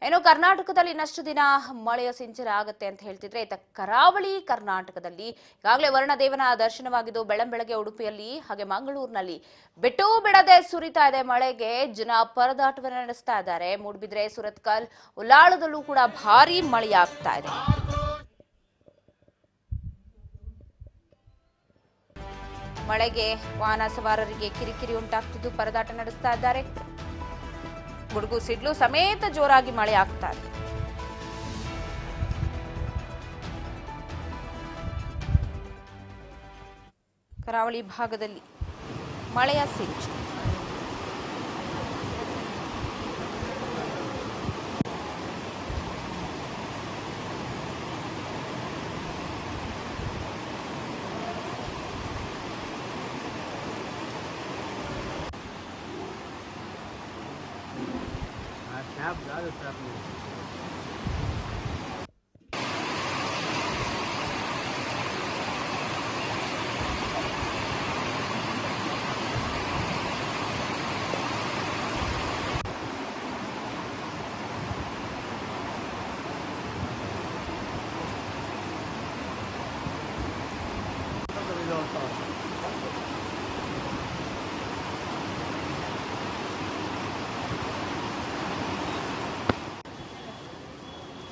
ಏನು ಕರ್ನಾಟಕದಲ್ಲಿ ಇನ್ನಷ್ಟು ದಿನ ಮಳೆಯ ಸಿಂಚನ ಆಗುತ್ತೆ ಅಂತ ಹೇಳ್ತಿದ್ರೆ ಇತ್ತ ಕರಾವಳಿ ಕರ್ನಾಟಕದಲ್ಲಿ ಈಗಾಗಲೇ ವರುಣದೇವನ ದರ್ಶನವಾಗಿದ್ದು ಬೆಳಂಬೆಳಗ್ಗೆ ಉಡುಪಿಯಲ್ಲಿ ಹಾಗೆ ಮಂಗಳೂರಿನಲ್ಲಿ ಬಿಟ್ಟು ಬಿಡದೆ ಸುರಿತಾ ಇದೆ ಮಳೆಗೆ ಜನ ಪರದಾಟವನ್ನು ನಡೆಸ್ತಾ ಇದ್ದಾರೆ. ಮೂಡಬಿದ್ರೆ, ಸುರತ್ಕಲ್, ಉಲ್ಲಾಳದಲ್ಲೂ ಕೂಡ ಭಾರೀ ಮಳೆಯಾಗ್ತಾ ಇದೆ. ಮಳೆಗೆ ವಾಹನ ಸವಾರರಿಗೆ ಕಿರಿಕಿರಿ ಉಂಟಾಗ್ತಿದ್ದು ಪರದಾಟ ನಡೆಸ್ತಾ ಇದ್ದಾರೆ. ಗುಡುಗು ಸಿಡ್ಲು ಸಮೇತ ಜೋರಾಗಿ ಮಳೆ ಆಗ್ತಾ ಇದೆ. ಕರಾವಳಿ ಭಾಗದಲ್ಲಿ ಮಳೆಯ ಸಿಂಚು.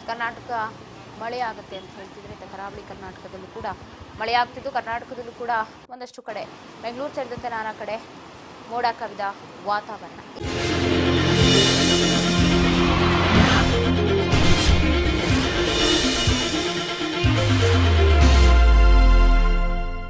ಕರ್ನಾಟಕ ಮಳೆ ಆಗುತ್ತೆ ಅಂತ ಹೇಳ್ತಿದ್ರೆ ಕರಾವಳಿ ಕರ್ನಾಟಕದಲ್ಲೂ ಕೂಡ ಮಳೆ ಆಗ್ತಿದ್ದು ಕರ್ನಾಟಕದಲ್ಲೂ ಕೂಡ ಒಂದಷ್ಟು ಕಡೆ ಬೆಂಗಳೂರು ಸೇರಿದಂತೆ ನಾನಾ ಕಡೆ ಮೋಡ ಕವಿದ ವಾತಾವರಣ.